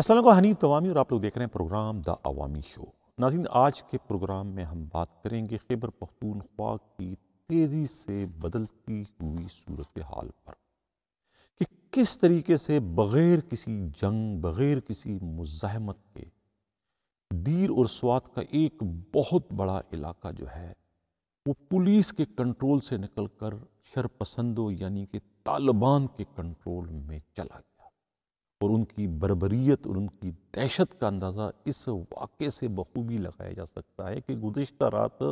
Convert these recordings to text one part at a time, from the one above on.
السلام علیکم، حنیف توامی اور آپ لوگ دیکھ رہے ہیں پروگرام دا عوامی شو۔ ناظرین، آج کے پروگرام میں ہم بات کریں گے خیبر پختونخوا کی تیزی سے بدلتی ہوئی صورتحال پر کہ کس طریقے سے بغیر کسی جنگ، بغیر کسی مزاحمت کے دیر اور سوات کا ایک بہت بڑا علاقہ جو ہے وہ پولیس کے کنٹرول سے نکل کر شرپسندوں یعنی کہ طالبان کے کنٹرول میں چلا گیا۔ اور ان کی بربریت اور ان کی دہشت کا اندازہ اس واقعے سے بخوبی لگایا جا سکتا ہے کہ گزشتہ رات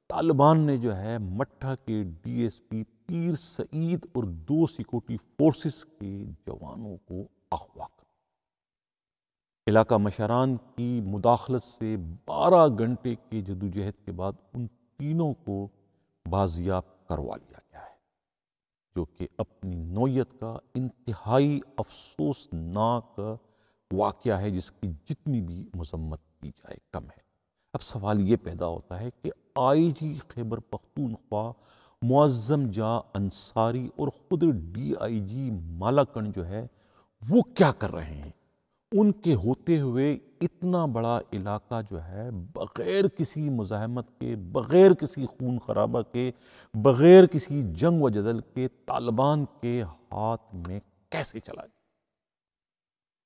طالبان نے جو ہے مٹھہ کے ڈی ایس پی پیر سعید اور 2 سیکورٹی فورسز کے جوانوں کو اغوا کر علاقہ مشران کی مداخلت سے 12 گھنٹے کے جدوجہد کے بعد ان تینوں کو بازیاب کروا لیا گیا ہے، جو کہ اپنی نوعیت کا انتہائی افسوسناک واقعہ ہے جس کی جتنی بھی مذمت کی جائے کم ہے۔ اب سوال یہ پیدا ہوتا ہے کہ آئی جی خیبر پختونخوا معظم جاں انصاری اور خود ڈی آئی جی مالاکنڈ جو ہے وہ کیا کر رہے ہیں؟ ان کے ہوتے ہوئے اتنا بڑا علاقہ جو ہے بغیر کسی مزاحمت کے، بغیر کسی خون خرابہ کے، بغیر کسی جنگ و جدل کے طالبان کے ہاتھ میں کیسے چلا گیا؟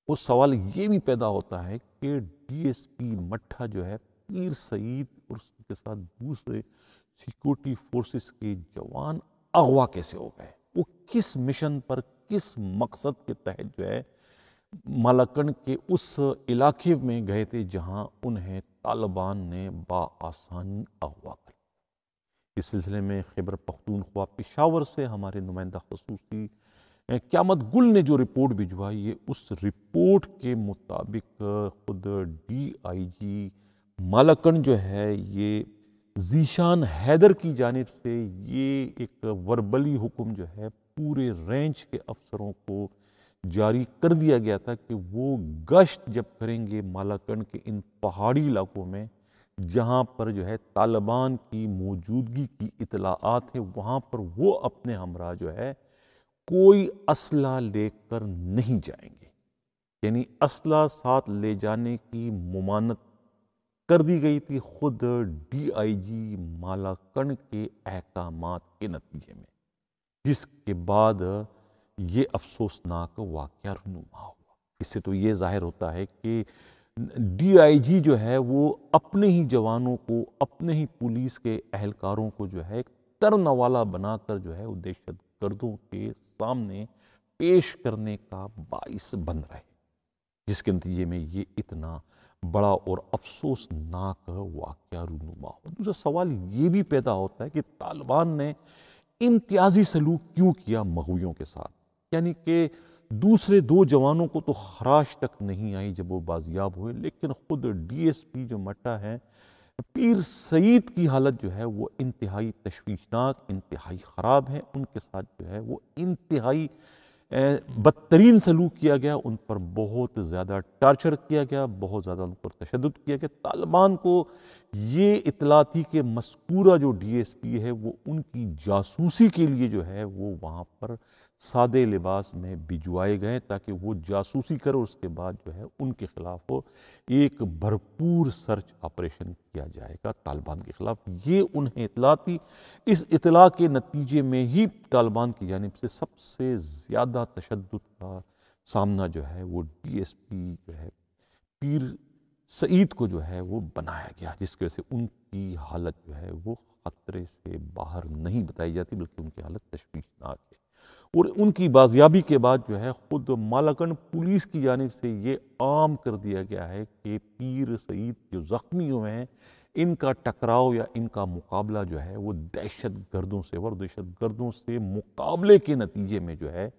اور سوال یہ بھی پیدا ہوتا ہے کہ ڈی ایس پی مٹھہ جو ہے پیر سعید اور اس کے ساتھ دوسرے سیکورٹی فورسز کے جوان اغوا کیسے ہو گئے؟ وہ کس مشن پر، کس مقصد کے تحت جو ہے مالاکنڈ کے اس علاقے میں گئے تھے جہاں انہیں طالبان نے بآسانی اغوا کر لیا؟ اس سلسلے میں خیبر پختونخوا پشاور سے ہمارے نمائندہ خصوصی قیامت گل نے جو رپورٹ بھجوائی ہے، اس رپورٹ کے مطابق خود ڈی آئی جی مالاکنڈ جو ہے یہ ذیشان حیدر کی جانب سے یہ ایک وربلی حکم جو ہے پورے رینج کے افسروں کو جاری کر دیا گیا تھا کہ وہ گشت جب کریں گے مالاکنڈ کے ان پہاڑی علاقوں میں جہاں پر جو ہے طالبان کی موجودگی کی اطلاعات ہیں، وہاں پر وہ اپنے ہمراہ جو ہے کوئی اسلحہ لے کر نہیں جائیں گے، یعنی اسلحہ ساتھ لے جانے کی ممانعت کر دی گئی تھی خود ڈی آئی جی مالاکنڈ کے احکامات کے نتیجے میں، جس کے بعد یہ افسوسناک واقعہ رونما ہوا۔ اس سے تو یہ ظاہر ہوتا ہے کہ ڈی آئی جی جو ہے وہ اپنے ہی جوانوں کو، اپنے ہی پولیس کے اہلکاروں کو جو ہے ترنوالا بنا کر جو ہے وہ دہشت گردوں کے سامنے پیش کرنے کا باعث بن رہے، جس کے نتیجے میں یہ اتنا بڑا اور افسوسناک واقعہ رونما ہوا۔ دوسرا سوال یہ بھی پیدا ہوتا ہے کہ طالبان نے امتیازی سلوک کیوں کیا مغویوں کے ساتھ؟ یعنی کہ دوسرے 2 جوانوں کو تو خراش تک نہیں آئی جب وہ بازیاب ہوئے، لیکن خود ڈی ایس پی جو مٹھہ ہے پیر سعید کی حالت جو ہے وہ انتہائی تشویشناک، انتہائی خراب ہے۔ ان کے ساتھ جو ہے وہ انتہائی بدترین سلوک کیا گیا، ان پر بہت زیادہ ٹارچر کیا گیا، بہت زیادہ ان پر تشدد کیا گیا۔ طالبان کو یہ اطلاع تھی کہ مذکورہ جو ڈی ایس پی ہے وہ ان کی جاسوسی کے لیے جو ہے وہ وہاں پر سادے لباس میں بھجوائے گئے تاکہ وہ جاسوسی کرے، اس کے بعد جو ہے ان کے خلاف ایک بھرپور سرچ آپریشن کیا جائے گا طالبان کے خلاف۔ یہ انہیں اطلاع تھی۔ اس اطلاع کے نتیجے میں ہی طالبان کی جانب سے سب سے زیادہ تشدد کا سامنا جو ہے وہ ڈی ایس پی جو ہے پیر سعید کو جو ہے وہ بنایا گیا، جس کی وجہ سے ان کی حالت جو ہے وہ خطرے سے باہر نہیں بتائی جاتی بلکہ ان کی حالت تشویشناک ہے۔ اور ان کی بازیابی کے بعد جو ہے خود مالاکنڈ پولیس کی جانب سے یہ عام کر دیا گیا ہے کہ پیر سعید جو زخمی ہوئے ہیں ان کا ٹکراؤ یا ان کا مقابلہ جو ہے وہ دہشت گردوں سے، اور دہشت گردوں سے مقابلے کے نتیجے میں جو ہے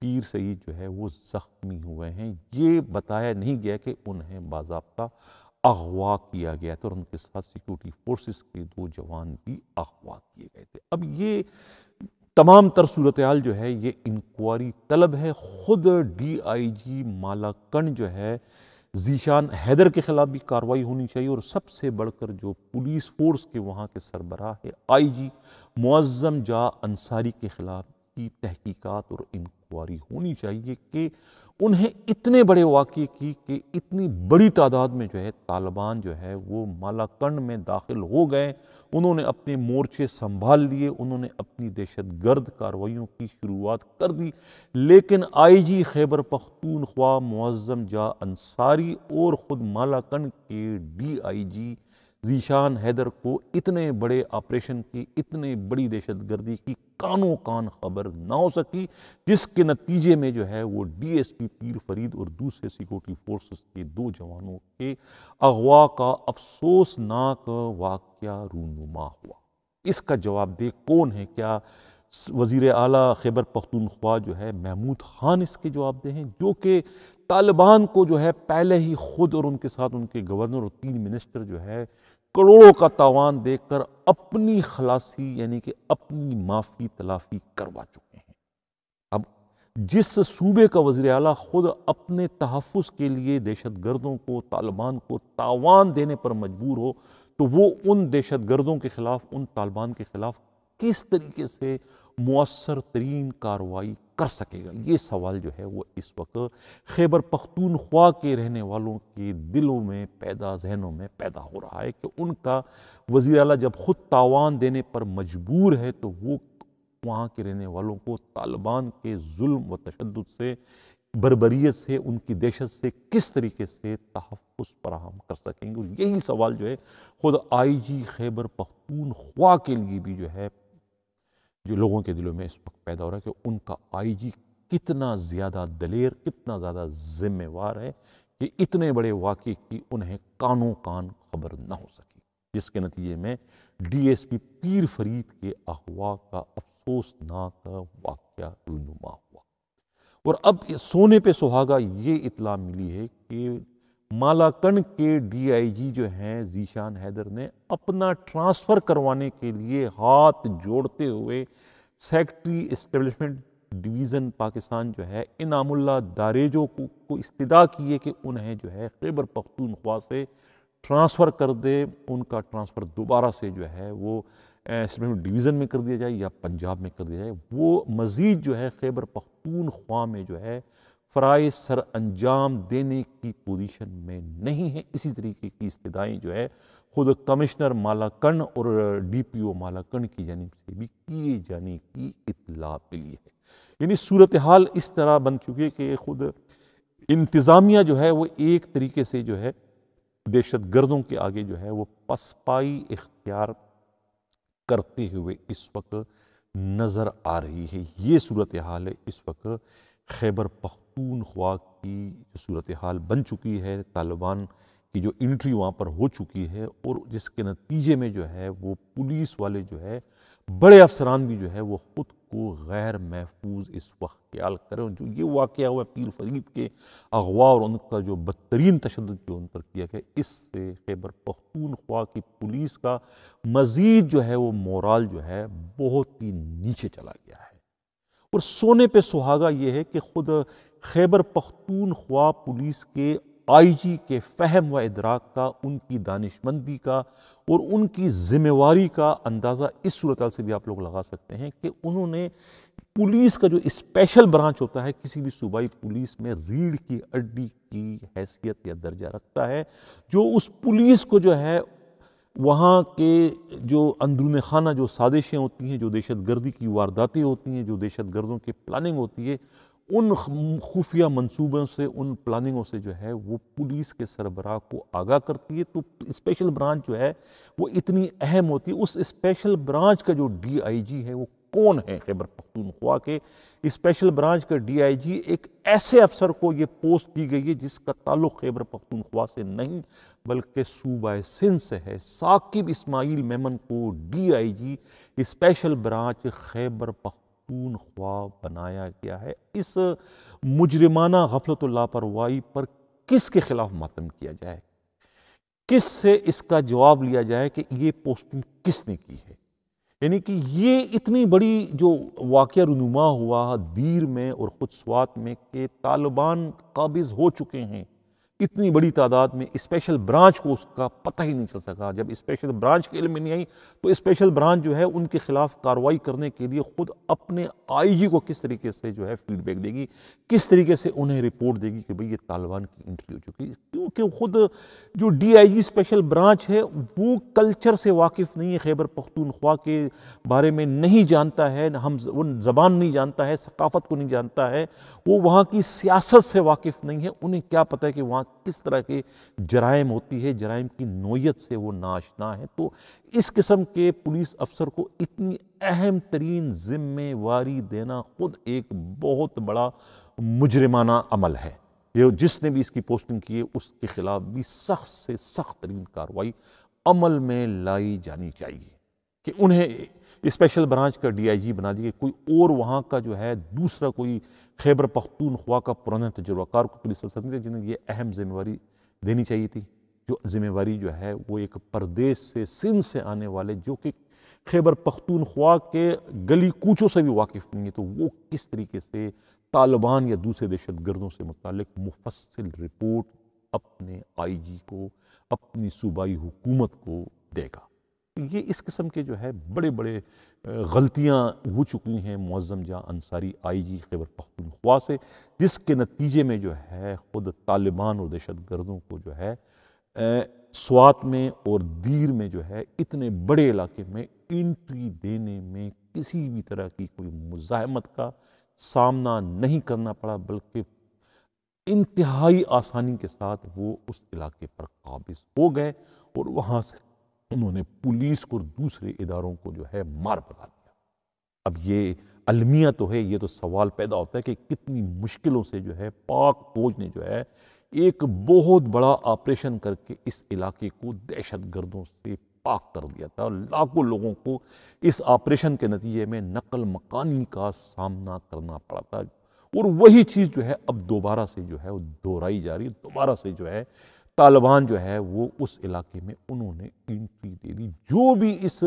پیر سعید جو ہے وہ زخمی ہوئے ہیں۔ یہ بتایا نہیں گیا کہ انہیں باضابطہ اغوا کیا گیا تھا اور ان کے ساتھ سیکورٹی فورسز کے 2 جوان بھی اغوا کیے گئے تھے۔ اب یہ تمام تر صورتحال جو ہے یہ انکوائری طلب ہے۔ خود ڈی آئی جی مالاکنڈ جو ہے ذیشان حیدر کے خلاف بھی کارروائی ہونی چاہیے، اور سب سے بڑھ کر جو پولیس فورس کے وہاں کے سربراہ ہے آئی جی معظم جاں انصاری کے خلاف کی تحقیقات اور انکوائری ہونی چاہیے کہ انہیں اتنے بڑے واقعے کی کہ اتنی بڑی تعداد میں جو ہے طالبان جو ہے وہ مالاکنڈ میں داخل ہو گئے، انہوں نے اپنے مورچے سنبھال لیے، انہوں نے اپنی دہشت گرد کارروائیوں کی شروعات کر دی، لیکن آئی جی خیبر پختونخوا معظم جاں انصاری اور خود مالاکنڈ کے ڈی آئی جی ذیشان حیدر کو اتنے بڑے آپریشن کی، اتنے بڑی دہشت گردی کی کانوں کان خبر نہ ہو سکی، جس کے نتیجے میں جو ہے وہ ڈی ایس پی پیر فرید اور دوسرے سیکورٹی فورسز کے 2 جوانوں کے اغوا کا افسوسناک واقعہ رونما ہوا۔ اس کا جواب دہ کون ہے؟ کیا وزیر اعلیٰ خیبر پختونخوا جو ہے محمود خان اس کے جواب دہ ہیں، جو کہ طالبان کو جو ہے پہلے ہی خود اور ان کے ساتھ ان کے گورنر اور 3 منسٹر جو ہے کروڑوں کا تاوان دے کر اپنی خلاصی یعنی کہ اپنی معافی تلافی کروا چکے ہیں۔ اب جس صوبے کا وزیر اعلیٰ خود اپنے تحفظ کے لیے دہشت گردوں کو، طالبان کو تاوان دینے پر مجبور ہو، تو وہ ان دہشت گردوں کے خلاف، ان طالبان کے خلاف کس طریقے سے مؤثر ترین کارروائی کر سکے گا؟ یہ سوال جو ہے وہ اس وقت خیبر پختونخوا کے رہنے والوں کے دلوں میں پیدا، ذہنوں میں پیدا ہو رہا ہے کہ ان کا وزیر اعلیٰ جب خود تاوان دینے پر مجبور ہے تو وہ وہاں کے رہنے والوں کو طالبان کے ظلم و تشدد سے، بربریت سے، ان کی دہشت سے کس طریقے سے تحفظ فراہم کر سکیں گے۔ اور یہی سوال جو ہے خود آئی جی خیبر پختونخوا کے لیے بھی جو ہے جو لوگوں کے دلوں میں اس وقت پیدا ہو رہا ہے کہ ان کا آئی جی کتنا زیادہ دلیر، کتنا زیادہ ذمہ وار ہے کہ اتنے بڑے واقعے کی انہیں کانوں کان خبر نہ ہو سکی، جس کے نتیجے میں ڈی ایس پی پیر فرید کے اغوا کا افسوسناک واقعہ رونما ہوا۔ اور اب سونے پہ سہاگا یہ اطلاع ملی ہے کہ مالاکنڈ کے ڈی آئی جی جو ہیں ذیشان حیدر نے اپنا ٹرانسفر کروانے کے لیے ہاتھ جوڑتے ہوئے سیکٹری اسٹیبلشمنٹ ڈویژن پاکستان جو ہے انعام اللہ داریجو کو استدعا کی ہے کہ انہیں جو ہے خیبر پختونخوا سے ٹرانسفر کر دے، ان کا ٹرانسفر دوبارہ سے جو ہے وہ اسٹیبلشمنٹ ڈویژن میں کر دیا جائے یا پنجاب میں کر دیا جائے۔ وہ مزید جو ہے خیبر پختونخوا میں جو ہے فرائض سر انجام دینے کی پوزیشن میں نہیں ہے۔ اسی طریقے کی استدعائیں جو ہے خود کمشنر مالاکنڈ اور ڈی پی او مالاکنڈ کی جانب سے بھی کیے جانے کی اطلاع ملی ہے۔ یعنی صورتحال اس طرح بن چکی ہے کہ خود انتظامیہ جو ہے وہ ایک طریقے سے جو ہے دہشت گردوں کے آگے جو ہے وہ پسپائی اختیار کرتے ہوئے اس وقت نظر آ رہی ہے۔ یہ صورتحال ہے اس وقت خیبر پختونخوا کی صورتحال بن چکی ہے، طالبان کی جو انٹری وہاں پر ہو چکی ہے، اور جس کے نتیجے میں جو ہے وہ پولیس والے جو ہے بڑے افسران بھی جو ہے وہ خود کو غیر محفوظ اس وقت خیال کریں۔ جو یہ واقعہ ہوا پیر فرید کے اغوا اور ان کا جو بدترین تشدد جو ان پر کیا گیا، اس سے خیبر پختونخوا کی پولیس کا مزید جو ہے وہ مورال جو ہے بہت ہی نیچے چلا گیا ہے۔ اور سونے پہ سہاگا یہ ہے کہ خود خیبر پختونخوا پولیس کے آئی جی کے فہم و ادراک کا، ان کی دانشمندی کا اور ان کی ذمہ واری کا اندازہ اس صورتحال سے بھی آپ لوگ لگا سکتے ہیں کہ انہوں نے پولیس کا جو اسپیشل برانچ ہوتا ہے کسی بھی صوبائی پولیس میں، ریڑھ کی ہڈی کی حیثیت یا درجہ رکھتا ہے، جو اس پولیس کو جو ہے وہاں کے جو اندرون خانہ جو سازشیں ہوتی ہیں، جو دہشت گردی کی وارداتیں ہوتی ہیں، جو دہشت گردوں کی پلاننگ ہوتی ہے، ان خفیہ منصوبوں سے، ان پلاننگوں سے جو ہے وہ پولیس کے سربراہ کو آگاہ کرتی ہے۔ تو اسپیشل برانچ جو ہے وہ اتنی اہم ہوتی ہے۔ اس اسپیشل برانچ کا جو ڈی آئی جی ہے وہ کون ہے خیبر پختونخوا کے؟ اسپیشل برانچ کا ڈی آئی جی ایک ایسے افسر کو یہ پوسٹ دی گئی ہے جس کا تعلق خیبر پختونخوا سے نہیں بلکہ صوبہ سندھ سے ہے۔ ثاقب اسماعیل میمن کو D I G special branch Khyber Pakhtunkhwa بنایا گیا ہے۔ اس مجرمانہ غفلت و لاپرواہی پر کس کے خلاف ماتم کیا جائے، کس سے اس کا جواب لیا جائے کہ یہ پوسٹنگ کس نے کی ہے؟ یعنی کہ یہ اتنی بڑی جو واقعہ رونما ہوا دیر میں اور خود سوات میں کہ طالبان قابض ہو چکے ہیں اتنی بڑی تعداد میں اسپیشل برانچ کو اس کا پتہ ہی نہیں چل سکا. جب اسپیشل برانچ کے علم میں نہیں آئی تو اسپیشل برانچ جو ہے ان کے خلاف کارروائی کرنے کے لیے خود اپنے آئی جی کو کس طریقے سے جو ہے فیڈ بیک دے گی, کس طریقے سے انہیں رپورٹ دے گی کہ بھئی یہ طالبان کی انٹری ہو چکی. کیونکہ خود جو D I G special branch ہے وہ کلچر سے واقف نہیں ہے, خیبر پختونخوا کے بارے میں نہیں جانتا ہے, وہ زبان نہیں جانتا ہے, ثقافت کو نہیں جانتا ہے, وہ وہاں کی سیاست سے واقف نہیں ہے. انہیں کیا پتہ ہے کہ وہاں کس طرح کے جرائم ہوتی ہے, جرائم کی نوعیت سے وہ ناآشنا ہے. تو اس قسم کے پولیس افسر کو اتنی اہم ترین ذمہ واری دینا خود ایک بہت بڑا مجرمانہ عمل ہے. جس نے بھی اس کی پوسٹنگ کی ہے اس کے خلاف بھی سخت سے سخت ترین کارروائی عمل میں لائی جانی چاہیے کہ انہیں اسپیشل برانچ کا ڈی آئی جی بنا دیے. کوئی اور وہاں کا جو ہے دوسرا کوئی خیبر پختونخوا کا پرانا تجربہ کار کو پولیس افسر تھے جنہیں یہ اہم ذمہ واری دینی چاہیے تھی. جو ذمہ واری جو ہے وہ ایک پردیس سے سندھ سے آنے والے جو کہ خیبر پختونخوا کے گلی کوچوں سے بھی واقف نہیں ہے, تو وہ کس طریقے سے طالبان یا دوسرے دہشت گردوں سے متعلق مفصل رپورٹ اپنے آئی جی کو, اپنی صوبائی حکومت کو دے گا. یہ اس قسم کے جو ہے بڑے بڑے غلطیاں ہو چکی ہیں معظم جاں انصاری آئی جی خیبر پختونخوا سے, جس کے نتیجے میں جو ہے خود طالبان اور دہشت گردوں کو جو ہے سوات میں اور دیر میں جو ہے اتنے بڑے علاقے میں انٹری دینے میں کسی بھی طرح کی کوئی مزاحمت کا سامنا نہیں کرنا پڑا, بلکہ انتہائی آسانی کے ساتھ وہ اس علاقے پر قابض ہو گئے اور وہاں سے انہوں نے پولیس کو اور دوسرے اداروں کو جو ہے مار بھگا دیا. اب یہ المیہ تو ہے, یہ تو سوال پیدا ہوتا ہے کہ کتنی مشکلوں سے جو ہے پاک فوج نے جو ہے ایک بہت بڑا آپریشن کر کے اس علاقے کو دہشت گردوں سے پاک کر دیا تھا. لاکھوں لوگوں کو اس آپریشن کے نتیجے میں نقل مکانی کا سامنا کرنا پڑا تھا, اور وہی چیز جو ہے اب دوبارہ سے جو ہے وہ دہرائی جا رہی ہے. دوبارہ سے جو ہے طالبان جو ہے وہ اس علاقے میں انہوں نے انٹری دے دی. جو بھی اس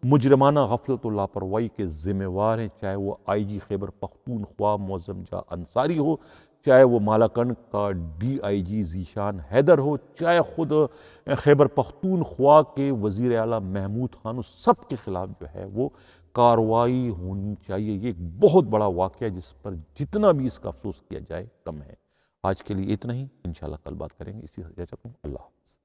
مجرمانہ غفلت و لاپرواہی کے ذمہ وار ہیں, چاہے وہ آئی جی خیبر پختونخوا معظم جاں انصاری ہو, چاہے وہ مالاکنڈ کا ڈی آئی جی ذیشان حیدر ہو, چاہے خود خیبر پختونخوا کے وزیر اعلیٰ محمود خان, سب کے خلاف جو ہے وہ کارروائی ہونی چاہیے. یہ ایک بہت بڑا واقعہ ہے جس پر جتنا بھی اس کا افسوس کیا جائے کم ہے. آج کے لیے اتنا ہی, انشاءاللہ کل بات کریں گے. اسی سے اجازت ہوں. اللہ حافظ.